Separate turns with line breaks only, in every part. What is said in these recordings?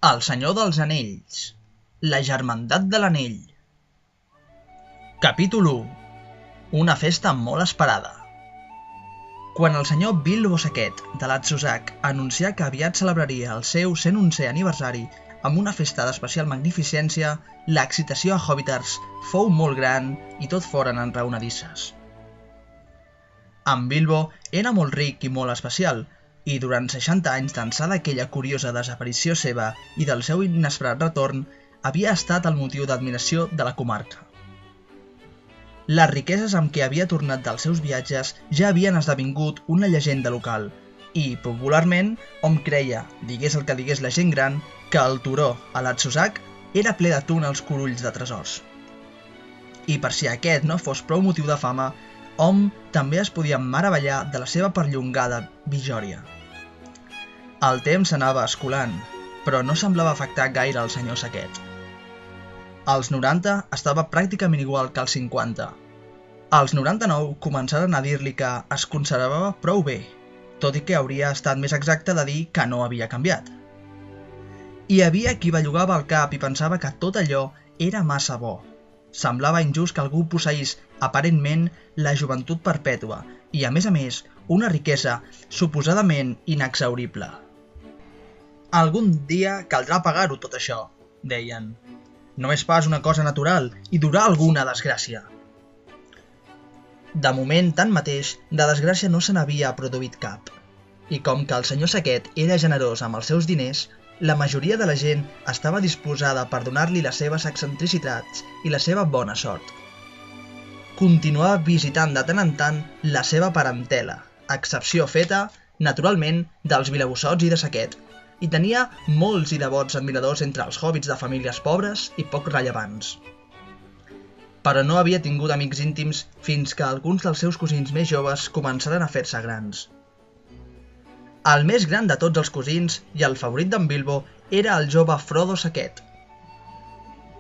El Senyor dels Anells, la Germandat de l'Anell. Capítol 1. Una festa molt esperada. Quan el senyor Bilbo Saquet de Latzosac anuncià que aviat celebraria el seu 111è aniversari amb una festa d'especial magnificència, l'excitació a Hobbiters fou molt gran i tot foren enraonadisses. En Bilbo era molt ric i molt especial, i durant 60 anys d'ençà d'aquella curiosa desaparició seva i del seu inesperat retorn, havia estat el motiu d'admiració de la comarca. Les riqueses amb què havia tornat dels seus viatges ja havien esdevingut una llegenda local, i, popularment, hom creia, digués el que digués la gent gran, que el turó, a Latzosac, era ple de túnels corulls de tresors. I per si aquest no fos prou motiu de fama, hom també es podia meravellar de la seva perllongada vigòria. El temps s'anava escolant, però no semblava afectar gaire el senyor Saquet. Als 90 estava pràcticament igual que als 50. Als 99 començaren a dir-li que es conservava prou bé, tot i que hauria estat més exacte de dir que no havia canviat. Hi havia qui bellugava el cap i pensava que tot allò era massa bo. Semblava injust que algú posseís, aparentment, la joventut perpètua i, a més, una riquesa suposadament inexhaurible. Algun dia caldrà pagar-ho tot això, deien. No és pas una cosa natural i durà alguna desgràcia. De moment, tanmateix, de desgràcia no se n'havia produït cap. I com que el senyor Saquet era generós amb els seus diners, la majoria de la gent estava disposada per donar-li les seves excentricitats i la seva bona sort. Continuava visitant de tant en tant la seva parentela, excepció feta, naturalment, dels vilabussots i de Saquet, i tenia molts i devots admiradors entre els hobbits de famílies pobres i poc rellevants. Però no havia tingut amics íntims fins que alguns dels seus cosins més joves començaren a fer-se grans. El més gran de tots els cosins i el favorit d'en Bilbo era el jove Frodo Saquet.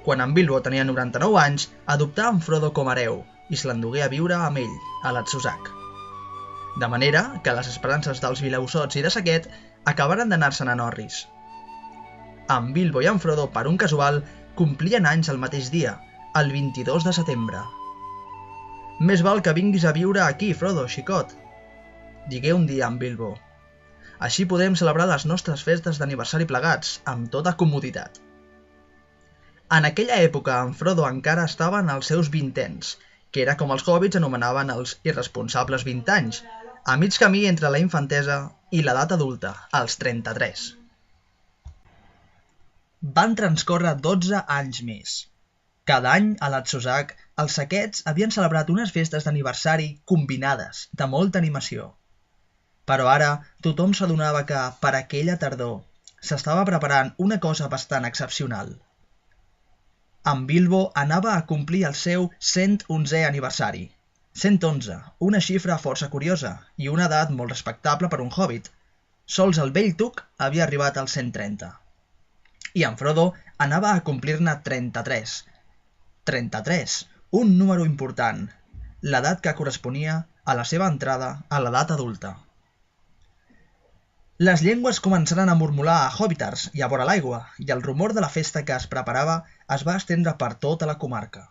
Quan en Bilbo tenia 99 anys, adoptà en Frodo com hereu i se l'endugué a viure amb ell, a Latzosac. De manera que les esperances dels vilabussots i de Saquet acabaren d'anar-se'n a Norris. En Bilbo i en Frodo, per un casual, complien anys el mateix dia, el 22 de setembre. «Més val que vinguis a viure aquí, Frodo, xicot», digué un dia en Bilbo. «Així podem celebrar les nostres festes d'aniversari plegats, amb tota comoditat». En aquella època en Frodo encara estava en els seus 20 anys, que era com els hobbits anomenaven els irresponsables 20 anys, a mig camí entre la infantesa i l'edat adulta, als 33. Van transcórrer 12 anys més. Cada any, a Latzosac, els Saquets havien celebrat unes festes d'aniversari combinades, de molta animació. Però ara tothom s'adonava que, per aquella tardor, s'estava preparant una cosa bastant excepcional. En Bilbo anava a complir el seu 111è aniversari. 111, una xifra força curiosa i una edat molt respectable per un hobbit. Sols el vell Tuc havia arribat als 130. I en Frodo anava a complir-ne 33. 33, un número important, l'edat que corresponia a la seva entrada a l'edat adulta. Les llengües començaren a murmurar a Hobbiters i a vora l'aigua, i el rumor de la festa que es preparava es va estendre per tota la comarca.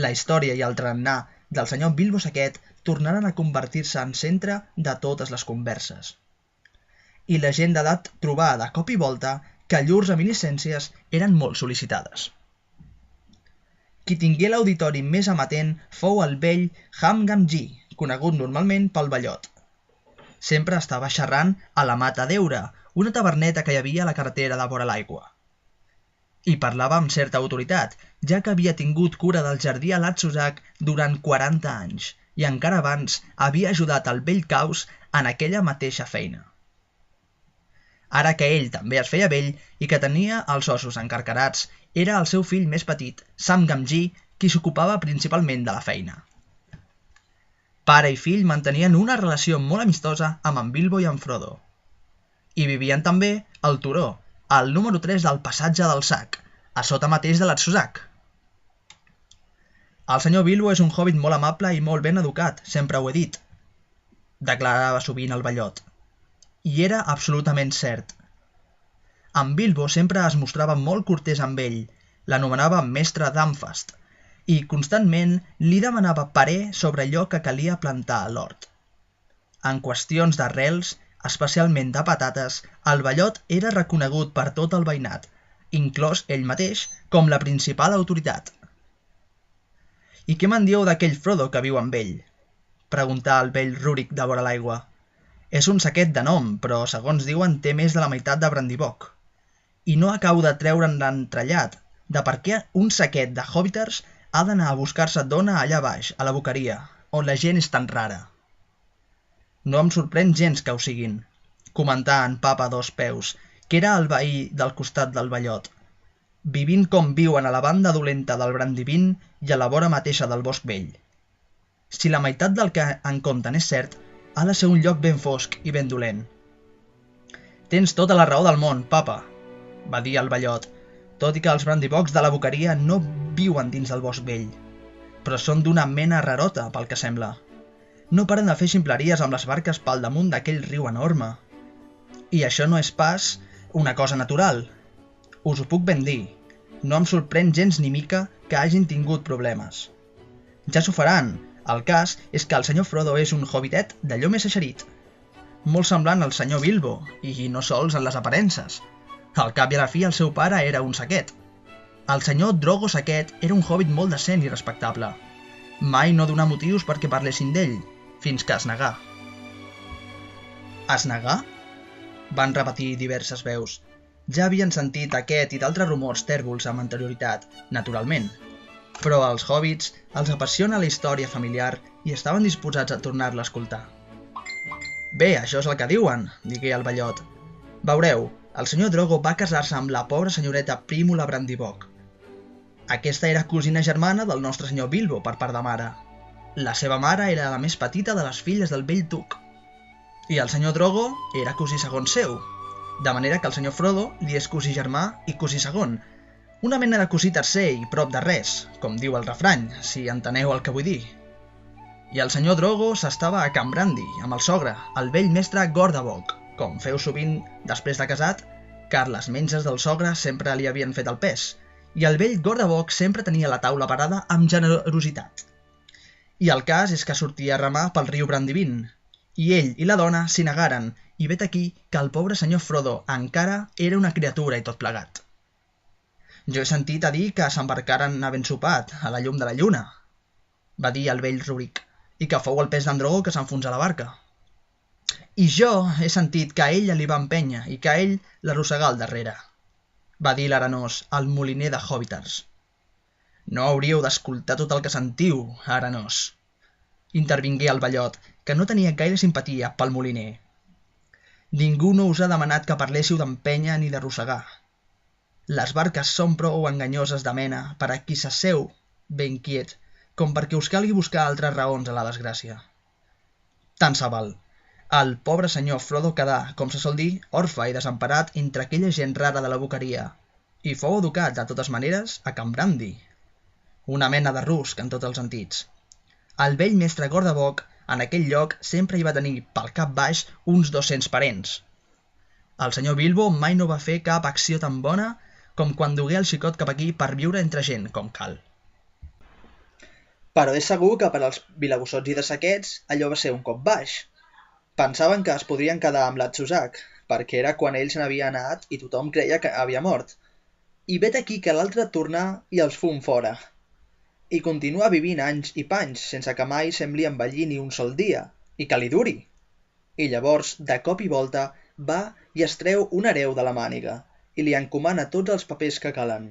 La història i el tarannà del senyor Bilbo Saquet tornaren a convertir-se en centre de totes les converses. I la gent d'edat trobà de cop i volta que llurs reminiscències eren molt sol·licitades. Qui tingué l'auditori més amatent fou el vell Ham Gamgee, conegut normalment pel Bellot. Sempre estava xerrant a la Mata d'Eure, una taverneta que hi havia a la carretera de vora l'aigua. I parlava amb certa autoritat, ja que havia tingut cura del jardí a Latzosac durant 40 anys, i encara abans havia ajudat el vell Caus en aquella mateixa feina. Ara que ell també es feia vell i que tenia els ossos encarcarats, era el seu fill més petit, Sam Gamgee, qui s'ocupava principalment de la feina. Pare i fill mantenien una relació molt amistosa amb en Bilbo i en Frodo. I vivien també al turó, al número 3 del passatge del Sac, a sota mateix de Latzosac. El senyor Bilbo és un hobbit molt amable i molt ben educat, sempre ho he dit, declarava sovint el Bellot. I era absolutament cert. En Bilbo sempre es mostrava molt cortès amb ell, l'anomenava mestre d'Amfast, i constantment li demanava parer sobre allò que calia plantar a l'hort. En qüestions d'arrels, especialment de patates, el Ballot era reconegut per tot el veïnat, inclòs ell mateix, com la principal autoritat. «I què me'n dieu d'aquell Frodo que viu amb ell?», preguntà el vell Rúrik de vora l'aigua. «És un saquet de nom, però, segons diuen, té més de la meitat de Brandiboc. I no acabo de treure'n l'entrellat de per què un saquet de hobbiters ha d'anar a buscar-se dona allà baix, a la boqueria, on la gent és tan rara». «No em sorprèn gens que ho siguin», comentà en Papa Dos Peus, que era el veí del costat del Ballot, «vivint com viuen a la banda dolenta del Brandivin i a la vora mateixa del Bosc Vell. Si la meitat del que en compten és cert, ha de ser un lloc ben fosc i ben dolent». «Tens tota la raó del món, papa», va dir el Ballot, «tot i que els brandibocs de la boqueria no viuen dins del Bosc Vell, però són d'una mena rarota, pel que sembla. No paren de fer ximpleries amb les barques pel damunt d'aquell riu enorme. I això no és pas una cosa natural. Us ho puc ben dir. No em sorprèn gens ni mica que hagin tingut problemes. Ja s'ho faran. El cas és que el senyor Frodo és un hobbitet d'allò més eixerit. Molt semblant al senyor Bilbo, i no sols en les aparences. Al cap i a la fi el seu pare era un saquet. El senyor Drogo Saquet era un hobbit molt decent i respectable. Mai no donà motius perquè parlessin d'ell, fins que es negà. Es negà? Van repetir diverses veus. Ja havien sentit aquest i d'altres rumors tèrbols amb anterioritat, naturalment. Però als hobbits els apassiona la història familiar i estaven disposats a tornar-la a escoltar. «Bé, això és el que diuen», digué el Ballot. «Veureu, el senyor Drogo va casar-se amb la pobra senyoreta Prímula Brandiboc. Aquesta era cosina germana del nostre senyor Bilbo per part de mare. La seva mare era la més petita de les filles del vell duc. I el senyor Drogo era cosí segon seu, de manera que el senyor Frodo li és cosí germà i cosí segon, una mena de cosí tercer i prop de res, com diu el refrany, si enteneu el que vull dir. I el senyor Drogo s'estava a Can Brandi, amb el sogre, el vell mestre Gordabog, com feu sovint després de casat, car les menges del sogre sempre li havien fet el pes, i el vell Gordabog sempre tenia la taula parada amb generositat. I el cas és que sortia a remar pel riu Brandivin, i ell i la dona s'hi negaren, i vet aquí que el pobre senyor Frodo encara era una criatura i tot plegat. «Jo he sentit a dir que s'embarcaren a ben sopat, a la llum de la lluna», va dir el vell Rúrik, «i que fou el pes d'en Drogo que s'enfonsa la barca. I jo he sentit que ella li va empènyer i que ell l'arrossegà al darrere», va dir l'arenós, el moliner de hobbiters. «No hauríeu d'escoltar tot el que sentiu, arenós», intervingué el Ballot, que no tenia gaire simpatia pel moliner. «Ningú no us ha demanat que parléssiu d'empènyer ni d'arrossegar. Les barques són prou enganyoses de mena per a qui s'asseu ben quiet, com perquè us calgui buscar altres raons a la desgràcia. Tant se val. El pobre senyor Frodo quedà, com se sol dir, orfe i desemparat entre aquella gent rara de la boqueria, i fou educat, de totes maneres, a Can Brandi. Una mena de rusc en tots els sentits. El vell mestre Gordabog, en aquell lloc, sempre hi va tenir, pel cap baix, uns 200 parents. El senyor Bilbo mai no va fer cap acció tan bona com quan dugué el xicot cap aquí per viure entre gent, com cal. Però és segur que per als vilagossots i de saquets allò va ser un cop baix. Pensaven que es podrien quedar amb l'Atzusac, perquè era quan ell se n'havia anat i tothom creia que havia mort. I vet aquí que l'altre tornà i els fum fora. I continua vivint anys i panys, sense que mai sembli envellir ni un sol dia, i que li duri. I llavors, de cop i volta, va i es treu un hereu de la màniga, i li encomana tots els papers que calen.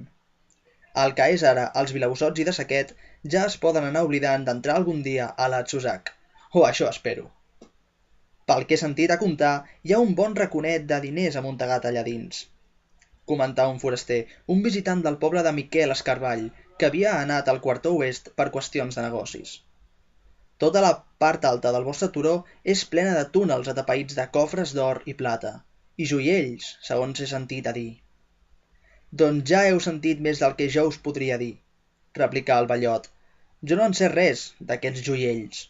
El que és ara els vilagossots i de saquet ja es poden anar oblidant d'entrar algun dia a l'Atzusac, o això espero. Pel que he sentit a comptar, hi ha un bon raconet de diners amuntegat allà dins, comentà un foraster, un visitant del poble de Miquel Escarball, que havia anat al quartó oest per qüestions de negocis. Tota la part alta del vostre turó és plena de túnels atapeïts de cofres d'or i plata, i joiells, segons he sentit a dir. Doncs ja heu sentit més del que jo us podria dir, replicà el Ballot. Jo no en sé res, d'aquests joiells.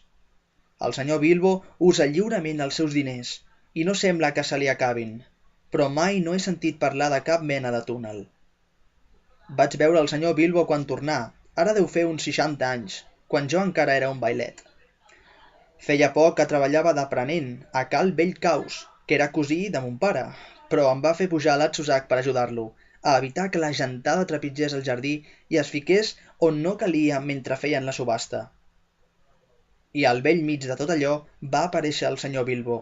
El senyor Bilbo usa lliurement els seus diners, i no sembla que se li acabin. però mai no he sentit parlar de cap mena de túnel. Vaig veure el senyor Bilbo quan tornà, ara deu fer uns 60 anys, quan jo encara era un bailet. Feia poc que treballava d'aprenent a Cal Vell Caus, que era cosí de mon pare, però em va fer pujar a l'Atzusac per ajudar-lo, a evitar que la gentada trepitgés el jardí i es fiqués on no calia mentre feien la subhasta. I al vell mig de tot allò va aparèixer el senyor Bilbo.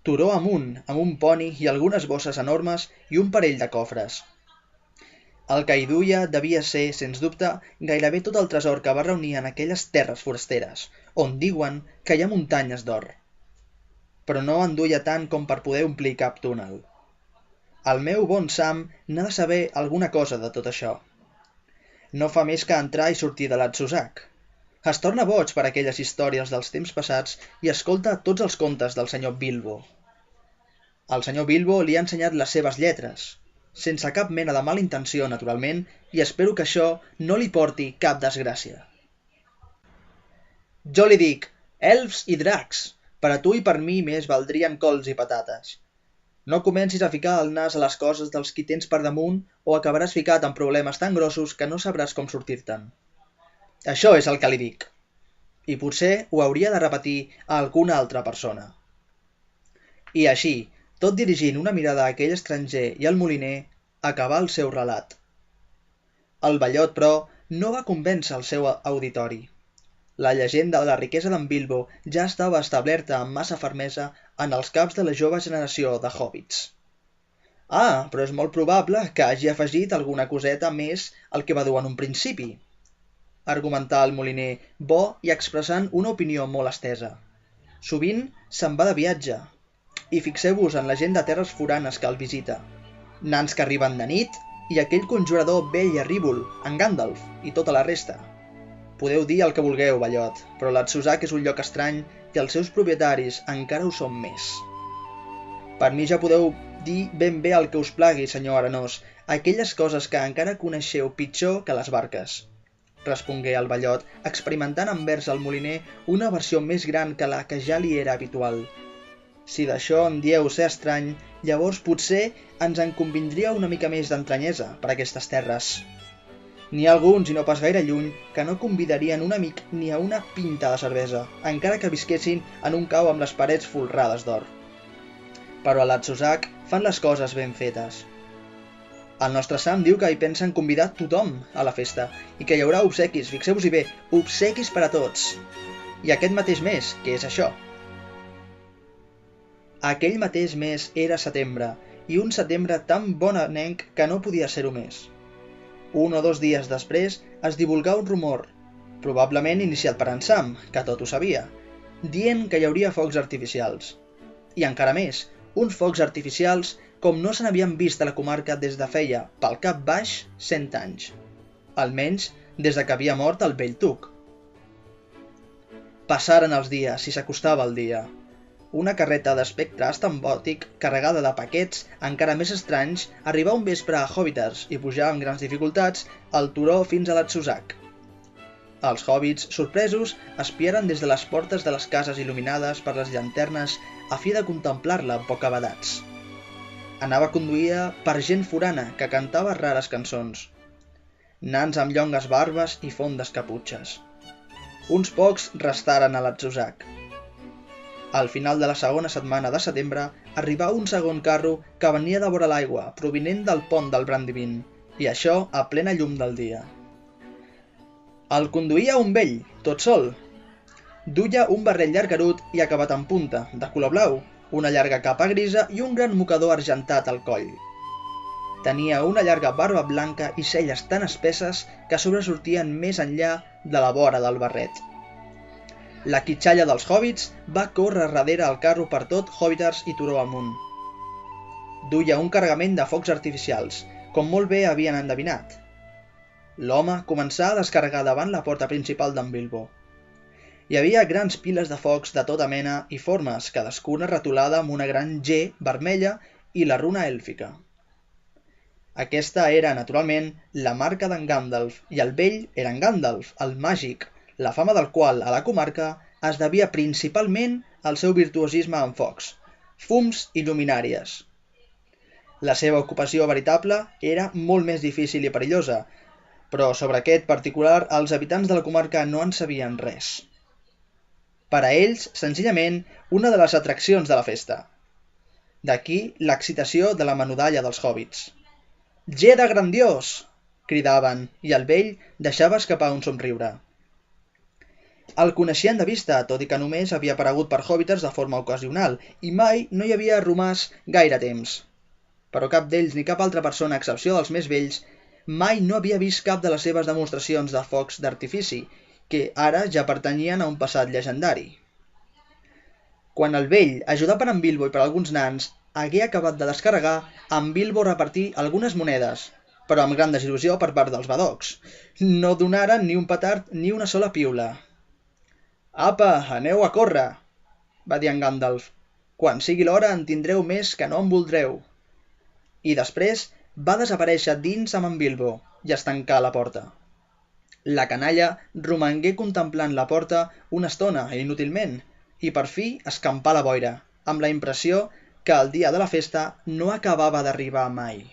Turó amunt, amb un poni i algunes bosses enormes i un parell de cofres. El que hi duia devia ser, sens dubte, gairebé tot el tresor que va reunir en aquelles terres forasteres, on diuen que hi ha muntanyes d'or. Però no en duia tant com per poder omplir cap túnel. El meu bon Sam n'ha de saber alguna cosa de tot això. No fa més que entrar i sortir de l'Atzusac. Es torna boig per aquelles històries dels temps passats i escolta tots els contes del senyor Bilbo. El senyor Bilbo li ha ensenyat les seves lletres, sense cap mena de mala intenció, naturalment, i espero que això no li porti cap desgràcia. Jo li dic, elfs i dracs, per a tu i per mi més valdrien cols i patates. No comencis a ficar el nas a les coses dels qui tens per damunt o acabaràs ficat en problemes tan grossos que no sabràs com sortir-te'n. Això és el que li dic. I potser ho hauria de repetir a alguna altra persona. I així, tot dirigint una mirada a aquell estranger i al moliner, acabà el seu relat. El Ballot, però, no va convèncer el seu auditori. La llegenda de la riquesa d'en Bilbo ja estava establerta amb massa fermesa en els caps de la jove generació de hobbits. Ah, però és molt probable que hagi afegit alguna coseta més al que va dur en un principi, argumentà el moliner, bo i expressant una opinió molt estesa. Sovint se'n va de viatge, i fixeu-vos en la gent de terres foranes que el visita. Nans que arriben de nit, i aquell conjurador vell i arríbol, en Gandalf, i tota la resta. Podeu dir el que vulgueu, Ballot, però l'Atzusac és un lloc estrany i els seus propietaris encara ho són més. Per mi ja podeu dir ben bé el que us plagui, senyor Arenós, aquelles coses que encara coneixeu pitjor que les barques. Respongué el Ballot, experimentant envers el moliner una versió més gran que la que ja li era habitual. Si d'això en dieu ser estrany, llavors potser ens en convindria una mica més d'entranyesa per aquestes terres. N'hi ha alguns, i no pas gaire lluny, que no convidarien un amic ni a una pinta de cervesa, encara que visquessin en un cau amb les parets folrades d'or. Però a l'Atzusac fan les coses ben fetes. El nostre Sam diu que hi pensen convidar tothom a la festa i que hi haurà obsequis, fixeu-vos-hi bé, obsequis per a tots. I aquest mateix mes, què és això? Aquell mateix mes era setembre, i un setembre tan bonanenc que no podia ser-ho més. 1 o 2 dies després es divulgà un rumor, probablement iniciat per en Sam, que tot ho sabia, dient que hi hauria focs artificials. I encara més, uns focs artificials com no se n'havien vist a la comarca des de feia, pel cap baix, 100 anys. Almenys des de que havia mort el vell Tuc. Passaren els dies i s'acostava el dia. Una carreta d'espectre estambòtic, carregada de paquets encara més estranys, arribà un vespre a Hobbiters i pujà amb grans dificultats el turó fins a l'Atzusac. Els hobbits, sorpresos, espiaren des de les portes de les cases il·luminades per les llanternes a fi de contemplar-la amb bocabadats. Anava conduïda per gent forana que cantava rares cançons. Nans amb llongues barbes i fondes caputxes. Uns pocs restaren a l'Atzusac. Al final de la segona setmana de setembre arribà un segon carro que venia de vora l'aigua, provinent del pont del Brandivin, i això a plena llum del dia. El conduïa un vell, tot sol. Duia un barret llargarut i acabat en punta, de color blau, una llarga capa grisa i un gran mocador argentat al coll. Tenia una llarga barba blanca i celles tan espesses que sobresortien més enllà de la vora del barret. La quitxalla dels hobbits va córrer darrere el carro per tot Hobbiters i turó amunt. Duia un carregament de focs artificials, com molt bé havien endevinat. L'home començà a descarregar davant la porta principal d'en Bilbo. Hi havia grans piles de focs de tota mena i formes, cadascuna retolada amb una gran G vermella i la runa èlfica. Aquesta era, naturalment, la marca d'en Gandalf, i el vell era en Gandalf, el màgic, la fama del qual a la comarca es devia principalment al seu virtuosisme en focs, fums i lluminàries. La seva ocupació veritable era molt més difícil i perillosa, però sobre aquest particular els habitants de la comarca no en sabien res. Per a ells, senzillament, una de les atraccions de la festa. D'aquí l'excitació de la menudalla dels hòbbits. «Jedi grandiós!», cridaven, i el vell deixava escapar un somriure. El coneixien de vista, tot i que només havia aparegut per hòbbiters de forma ocasional, i mai no hi havia romàs gaire temps. Però cap d'ells ni cap altra persona, a excepció dels més vells, mai no havia vist cap de les seves demostracions de focs d'artifici, que ara ja pertanyien a un passat llegendari. Quan el vell, ajudat per en Bilbo i per alguns nans, hagué acabat de descarregar, en Bilbo repartí algunes monedes, però amb gran desil·lusió per part dels badocs. No donaren ni un petard ni una sola piula. «Apa, aneu a córrer», va dir en Gandalf. «Quan sigui l'hora en tindreu més que no en voldreu». I després va desaparèixer dins amb en Bilbo i es tancà la porta. La canalla romangué contemplant la porta una estona, inútilment, i per fi escampà la boira, amb la impressió que el dia de la festa no acabava d'arribar mai.